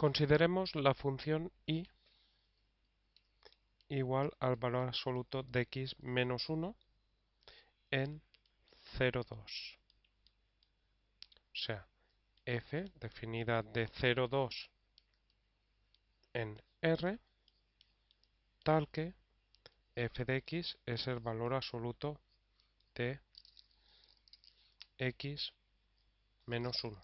Consideremos la función y igual al valor absoluto de x menos 1 en 0, 2. O sea, f definida de 0, 2 en R, tal que f de x es el valor absoluto de x menos 1.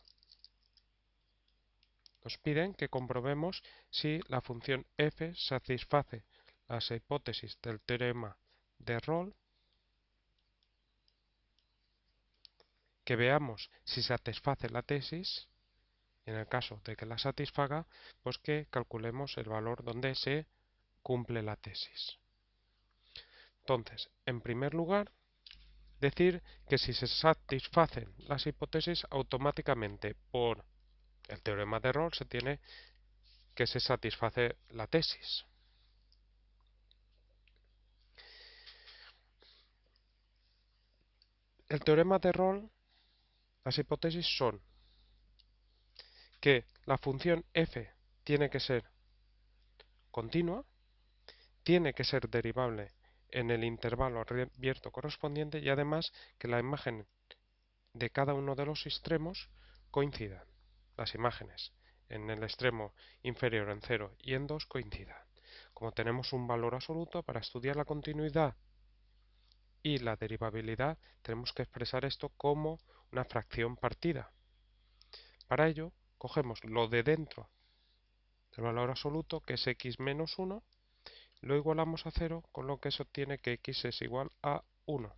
Nos piden que comprobemos si la función f satisface las hipótesis del teorema de Rolle, que veamos si satisface la tesis, y en el caso de que la satisfaga, pues que calculemos el valor donde se cumple la tesis. Entonces, en primer lugar, decir que si se satisfacen las hipótesis, automáticamente por el teorema de Rolle se tiene que se satisface la tesis. El teorema de Rolle, las hipótesis son que la función f tiene que ser continua, tiene que ser derivable en el intervalo abierto correspondiente y además que la imagen de cada uno de los extremos coincidan. Las imágenes en el extremo inferior en 0 y en 2 coincidan. Como tenemos un valor absoluto, para estudiar la continuidad y la derivabilidad tenemos que expresar esto como una fracción partida. Para ello, cogemos lo de dentro del valor absoluto, que es x menos 1, lo igualamos a 0, con lo que se obtiene que x es igual a 1.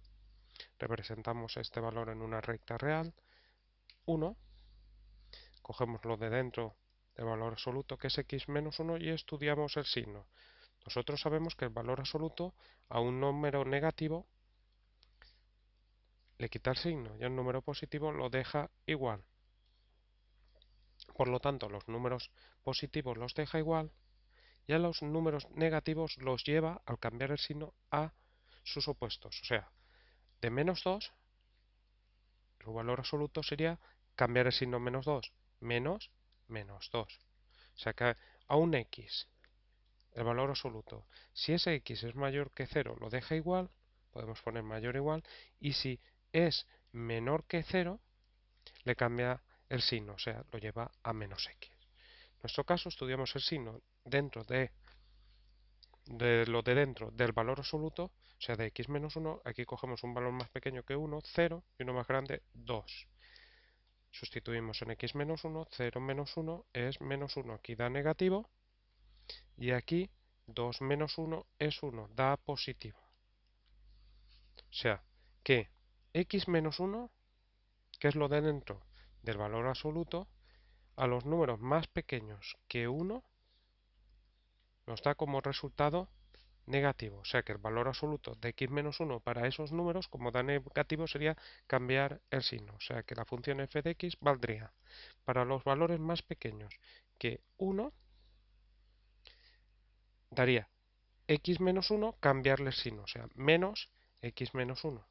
Representamos este valor en una recta real, 1, cogemos lo de dentro del valor absoluto, que es x menos 1, y estudiamos el signo. Nosotros sabemos que el valor absoluto a un número negativo le quita el signo y a un número positivo lo deja igual. Por lo tanto, los números positivos los deja igual y a los números negativos los lleva, al cambiar el signo, a sus opuestos. O sea, de menos 2, su valor absoluto sería cambiar el signo menos 2, menos 2. O sea que a un x, el valor absoluto, si ese x es mayor que 0, lo deja igual, podemos poner mayor o igual, y si es menor que 0, le cambia el signo, o sea, lo lleva a menos x. En nuestro caso estudiamos el signo dentro de lo de dentro del valor absoluto, o sea, de x menos 1, aquí cogemos un valor más pequeño que 1, 0, y uno más grande, 2. Sustituimos en x menos 1, 0 menos 1 es menos 1, aquí da negativo, y aquí 2 menos 1 es 1, da positivo. O sea, que x menos 1, que es lo de dentro del valor absoluto, a los números más pequeños que 1, nos da como resultado negativo. O sea que el valor absoluto de x menos 1 para esos números, como da negativo, sería cambiar el signo. O sea que la función f de x valdría para los valores más pequeños que 1, daría x menos 1, cambiarle el signo. O sea, menos x menos 1.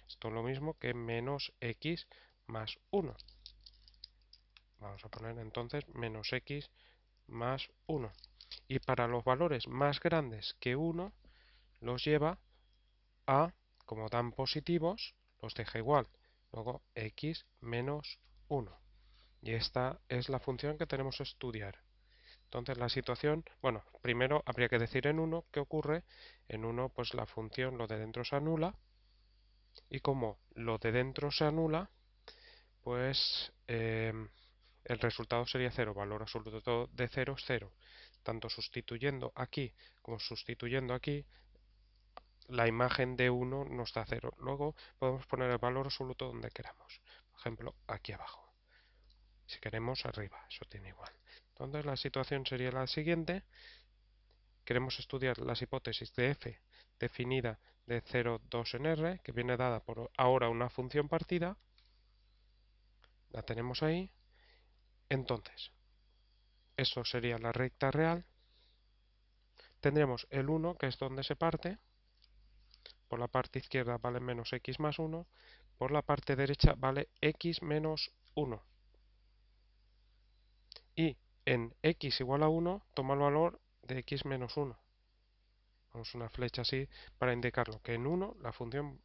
Esto es lo mismo que menos x más 1. Vamos a poner entonces menos x más 1. Y para los valores más grandes que 1, los lleva a, como dan positivos, los deja igual. Luego x menos 1. Y esta es la función que tenemos que estudiar. Entonces la situación, bueno, primero habría que decir en 1 qué ocurre. En 1 pues la función lo de dentro se anula. Y como lo de dentro se anula, pues el resultado sería 0. Valor absoluto de 0 es 0. Tanto sustituyendo aquí como sustituyendo aquí, la imagen de 1 nos da 0. Luego podemos poner el valor absoluto donde queramos. Por ejemplo, aquí abajo. Si queremos, arriba. Eso tiene igual. Entonces la situación sería la siguiente. Queremos estudiar las hipótesis de f definida de 0, 2 en R, que viene dada por ahora una función partida. La tenemos ahí. Entonces, eso sería la recta real. Tendremos el 1, que es donde se parte. Por la parte izquierda vale menos x más 1. Por la parte derecha vale x menos 1. Y en x igual a 1, toma el valor de x menos 1. Vamos una flecha así para indicarlo, que en 1 la función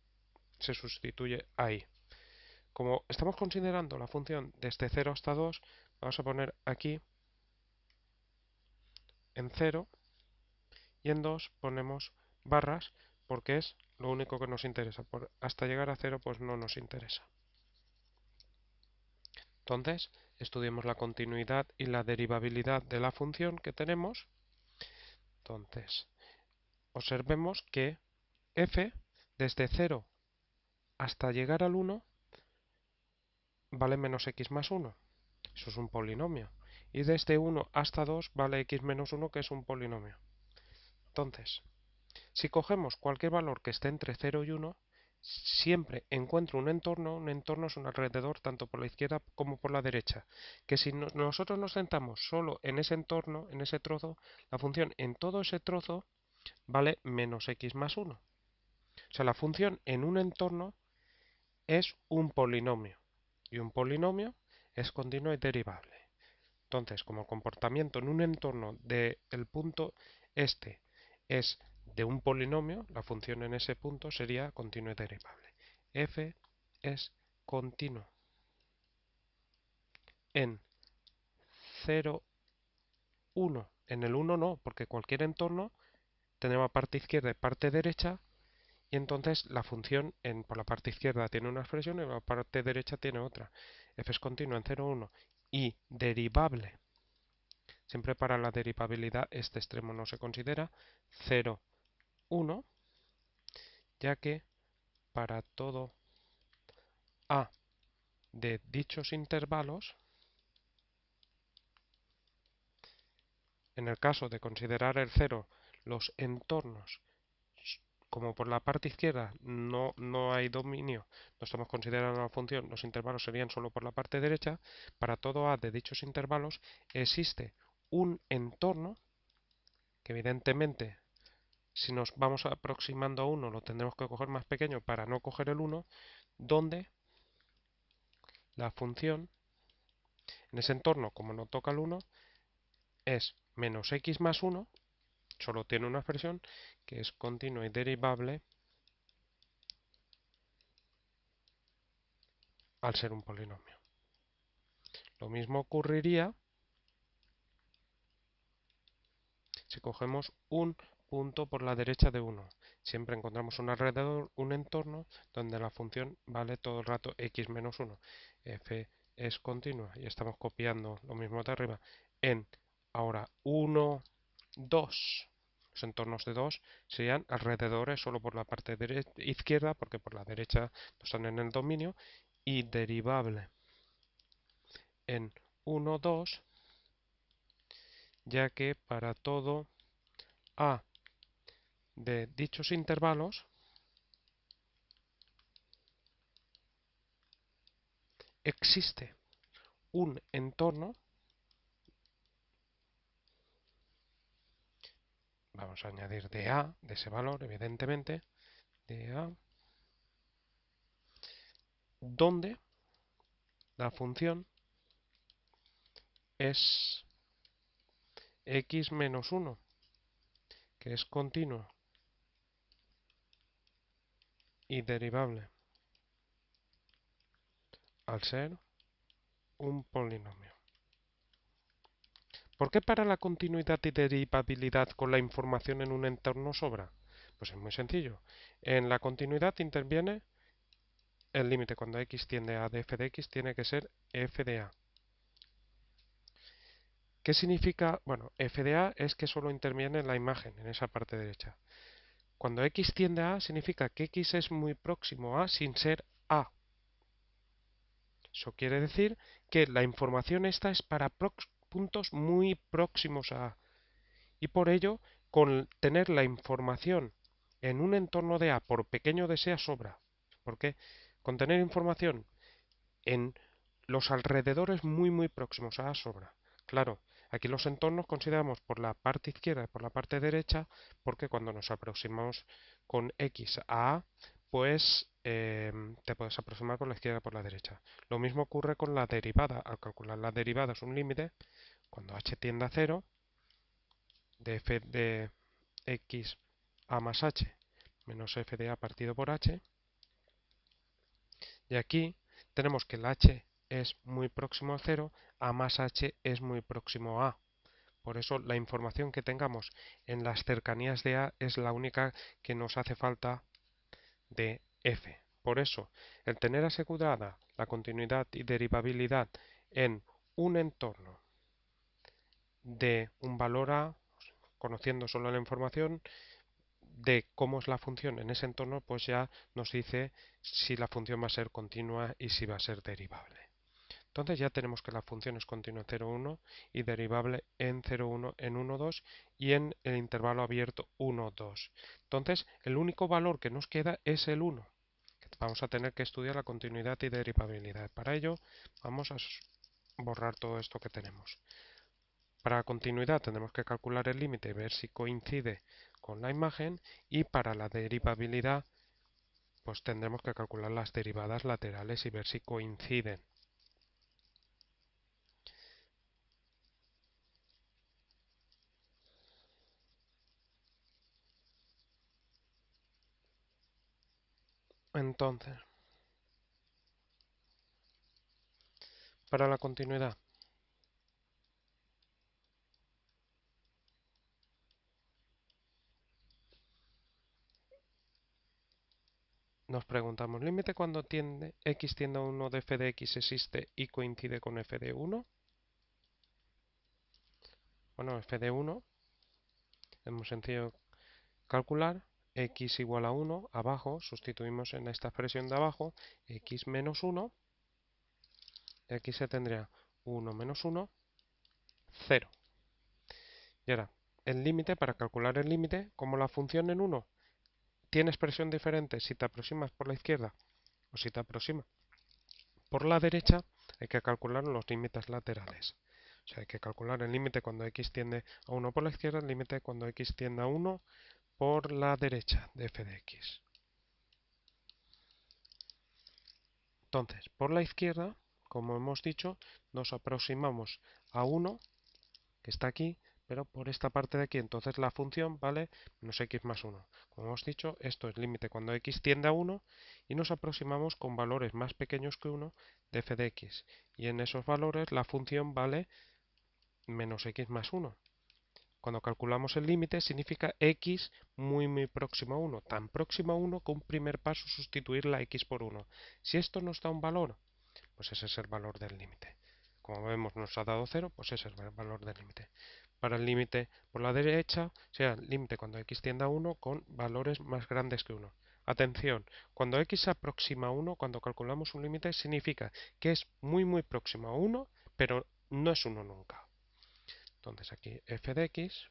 se sustituye ahí. Como estamos considerando la función desde 0 hasta 2, vamos a poner aquí en 0 y en 2 ponemos barras porque es lo único que nos interesa. Hasta llegar a 0 pues no nos interesa. Entonces, estudiemos la continuidad y la derivabilidad de la función que tenemos. Entonces, observemos que f desde 0 hasta llegar al 1 vale menos x más 1. Eso es un polinomio. Y desde 1 hasta 2 vale x menos 1, que es un polinomio. Entonces, si cogemos cualquier valor que esté entre 0 y 1, siempre encuentro un entorno es un alrededor tanto por la izquierda como por la derecha, que si nosotros nos centramos solo en ese entorno, en ese trozo, la función en todo ese trozo vale menos x más 1. O sea, la función en un entorno es un polinomio, y un polinomio es continuo y derivable. Entonces, como comportamiento en un entorno del punto este es de un polinomio, la función en ese punto sería continuo y derivable. F es continuo en 0, 1. En el 1 no, porque cualquier entorno tendrá parte izquierda y parte derecha, y entonces la función por la parte izquierda tiene una expresión y la parte derecha tiene otra. F es continuo en 0, 1 y derivable. Siempre para la derivabilidad este extremo no se considera 0, 1, ya que para todo a de dichos intervalos, en el caso de considerar el 0 los entornos, como por la parte izquierda no hay dominio, no estamos considerando la función, los intervalos serían solo por la parte derecha, para todo a de dichos intervalos existe un entorno que evidentemente si nos vamos aproximando a 1 lo tendremos que coger más pequeño para no coger el 1, donde la función en ese entorno, como no toca el 1, es menos x más 1, solo tiene una expresión que es continua y derivable al ser un polinomio. Lo mismo ocurriría si cogemos un punto por la derecha de 1. Siempre encontramos un alrededor, un entorno, donde la función vale todo el rato x menos 1. F es continua y estamos copiando lo mismo de arriba en ahora 1, 2. Los entornos de 2 serían alrededores solo por la parte izquierda, porque por la derecha no están en el dominio, y derivable en 1, 2, ya que para todo a de dichos intervalos existe un entorno, vamos a añadir de A, de ese valor, evidentemente, de A, donde la función es x menos 1, que es continuo y derivable al ser un polinomio. ¿Por qué para la continuidad y derivabilidad con la información en un entorno sobra? Pues es muy sencillo. En la continuidad interviene el límite. Cuando x tiende a de f de x tiene que ser f de a. ¿Qué significa? Bueno, f de a es que solo interviene en la imagen, en esa parte derecha. Cuando x tiende a significa que x es muy próximo a sin ser a. Eso quiere decir que la información esta es para puntos muy próximos a A. Y por ello, con tener la información en un entorno de A, por pequeño que sea, sobra. ¿Por qué? Con tener información en los alrededores muy próximos a A sobra. Claro, aquí los entornos consideramos por la parte izquierda y por la parte derecha, porque cuando nos aproximamos con X a A, pues te puedes aproximar por la izquierda y por la derecha. Lo mismo ocurre con la derivada. Al calcular la derivada es un límite, cuando h tiende a 0, de f de x a más h menos f de a partido por h. Y aquí tenemos que el h es muy próximo a 0, a más h es muy próximo a. Por eso la información que tengamos en las cercanías de a es la única que nos hace falta de f. Por eso, el tener asegurada la continuidad y derivabilidad en un entorno de un valor a, conociendo solo la información de cómo es la función en ese entorno, pues ya nos dice si la función va a ser continua y si va a ser derivable. Entonces ya tenemos que la función es continua en 0, 1 y derivable en 0, 1, en 1, 2 y en el intervalo abierto 1, 2. Entonces el único valor que nos queda es el 1. Vamos a tener que estudiar la continuidad y derivabilidad. Para ello vamos a borrar todo esto que tenemos. Para la continuidad tendremos que calcular el límite y ver si coincide con la imagen, y para la derivabilidad pues tendremos que calcular las derivadas laterales y ver si coinciden. Entonces, para la continuidad nos preguntamos, ¿límite cuando x tiende a 1 de f de x existe y coincide con f de 1? Bueno, f de 1 es muy sencillo calcular. X igual a 1, abajo, sustituimos en esta expresión de abajo, x menos 1, y aquí se tendría 1 menos 1, 0. Y ahora, el límite, para calcular el límite, como la función en 1 tiene expresión diferente si te aproximas por la izquierda o si te aproximas por la derecha, hay que calcular los límites laterales. O sea, hay que calcular el límite cuando x tiende a 1 por la izquierda, el límite cuando x tiende a 1 por la derecha de f de x. Entonces, por la izquierda, como hemos dicho, nos aproximamos a 1, que está aquí, pero por esta parte de aquí. Entonces la función vale menos x más 1. Como hemos dicho, esto es límite cuando x tiende a 1 y nos aproximamos con valores más pequeños que 1 de f de x. Y en esos valores la función vale menos x más 1. Cuando calculamos el límite significa x muy próximo a 1, tan próximo a 1 que un primer paso es sustituir la x por 1. Si esto nos da un valor, pues ese es el valor del límite. Como vemos nos ha dado 0, pues ese es el valor del límite. Para el límite por la derecha, será el límite cuando x tiende a 1 con valores más grandes que 1. Atención, cuando x se aproxima a 1, cuando calculamos un límite, significa que es muy próximo a 1, pero no es 1 nunca. Entonces aquí f de x,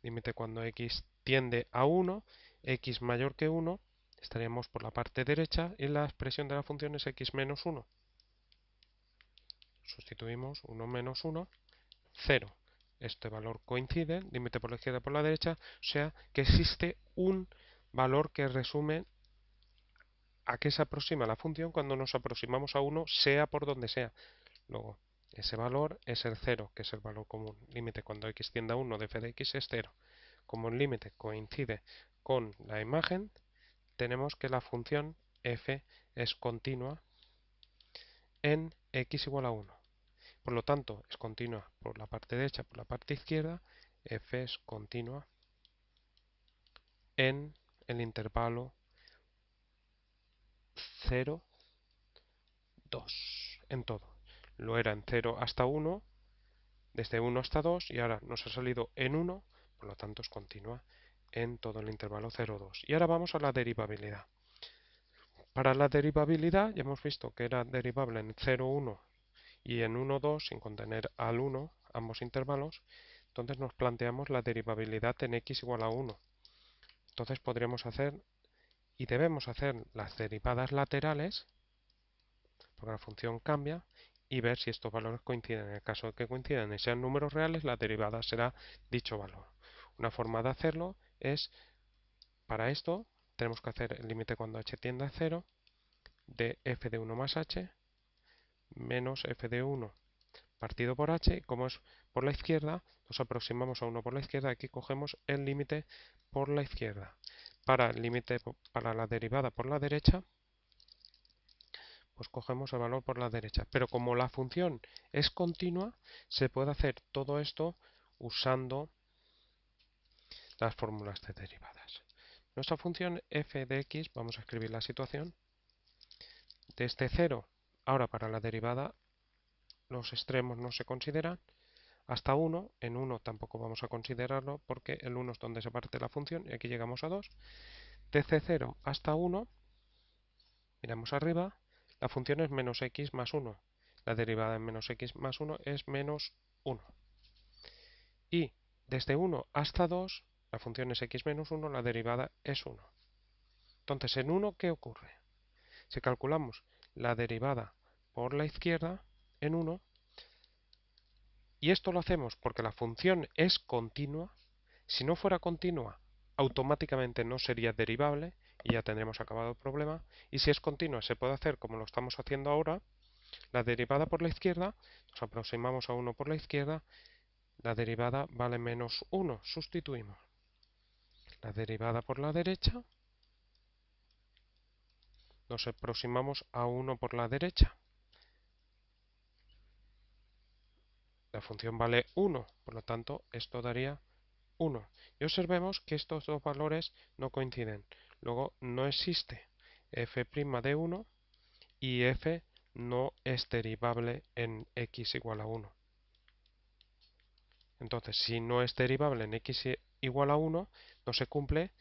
límite cuando x tiende a 1, x mayor que 1, estaríamos por la parte derecha y la expresión de la función es x menos 1. Sustituimos 1 menos 1, 0. Este valor coincide, límite por la izquierda y por la derecha, o sea que existe un valor que resume a qué se aproxima la función cuando nos aproximamos a 1, sea por donde sea. Luego, ese valor es el 0, que es el valor común. Límite cuando x tiende a 1 de f de x es 0. Como el límite coincide con la imagen, tenemos que la función f es continua en x igual a 1. Por lo tanto, es continua por la parte derecha, por la parte izquierda. F es continua en el intervalo 0, 2, en todo. Lo era en 0 hasta 1, desde 1 hasta 2, y ahora nos ha salido en 1, por lo tanto es continua en todo el intervalo 0, 2. Y ahora vamos a la derivabilidad. Para la derivabilidad ya hemos visto que era derivable en 0, 1 y en 1, 2 sin contener al 1, ambos intervalos. Entonces nos planteamos la derivabilidad en x igual a 1. Entonces podremos hacer y debemos hacer las derivadas laterales, porque la función cambia, y ver si estos valores coinciden. En el caso de que coincidan y sean números reales, la derivada será dicho valor. Una forma de hacerlo es, para esto, tenemos que hacer el límite cuando h tiende a 0 de f de 1 más h menos f de 1 partido por h, y como es por la izquierda, nos aproximamos a 1 por la izquierda. Aquí cogemos el límite por la izquierda. Para el límite para la derivada por la derecha, pues cogemos el valor por la derecha. Pero como la función es continua, se puede hacer todo esto usando las fórmulas de derivadas. Nuestra función f de x, vamos a escribir la situación, desde 0, ahora para la derivada los extremos no se consideran, hasta 1, en 1 tampoco vamos a considerarlo porque el 1 es donde se parte la función y aquí llegamos a 2. Desde 0 hasta 1, miramos arriba, la función es menos x más 1. La derivada de menos x más 1 es menos 1. Y desde 1 hasta 2, la función es x menos 1, la derivada es 1. Entonces, en 1, ¿qué ocurre? Si calculamos la derivada por la izquierda en 1, y esto lo hacemos porque la función es continua. Si no fuera continua, automáticamente no sería derivable y ya tendremos acabado el problema. Y si es continua, se puede hacer como lo estamos haciendo ahora. La derivada por la izquierda, nos aproximamos a 1 por la izquierda, la derivada vale menos 1, sustituimos. La derivada por la derecha, nos aproximamos a 1 por la derecha. La función vale 1, por lo tanto esto daría 1. Y observemos que estos dos valores no coinciden. Luego no existe f' de 1 y f no es derivable en x igual a 1. Entonces, si no es derivable en x igual a 1, no se cumple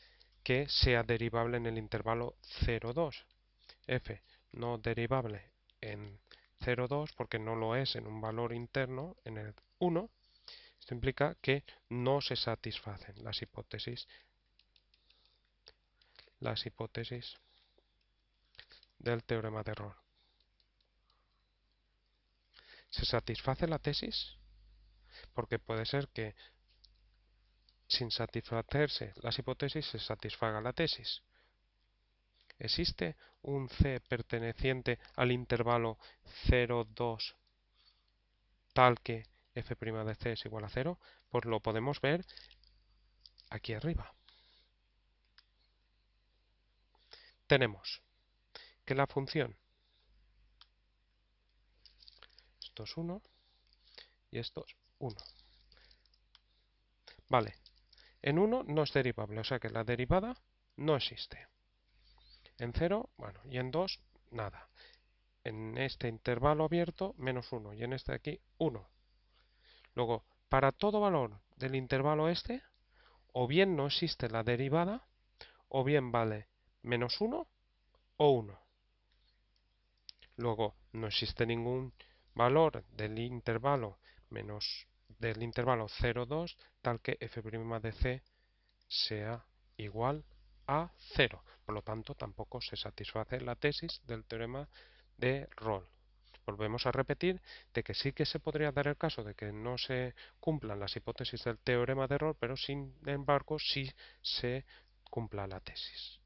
que sea derivable en el intervalo 0,2. F no derivable en 0,2 porque no lo es en un valor interno, en el 1. Esto implica que no se satisfacen las hipótesis del teorema de Rolle. ¿Se satisface la tesis? Porque puede ser que sin satisfacerse las hipótesis se satisfaga la tesis. ¿Existe un C perteneciente al intervalo 0,2 tal que f' de C es igual a 0? Pues lo podemos ver aquí arriba. Tenemos que la función, esto es 1 y esto es 1. Vale, en 1 no es derivable, o sea que la derivada no existe. En 0, bueno, y en 2, nada. En este intervalo abierto, menos 1, y en este de aquí, 1. Luego, para todo valor del intervalo este, o bien no existe la derivada, o bien vale menos 1 o 1. Luego, no existe ningún valor del intervalo menos del intervalo 0,2 tal que f' de c sea igual a 0. Por lo tanto, tampoco se satisface la tesis del teorema de Rolle. Volvemos a repetir de que sí que se podría dar el caso de que no se cumplan las hipótesis del teorema de Rolle, pero sin embargo sí se cumpla la tesis.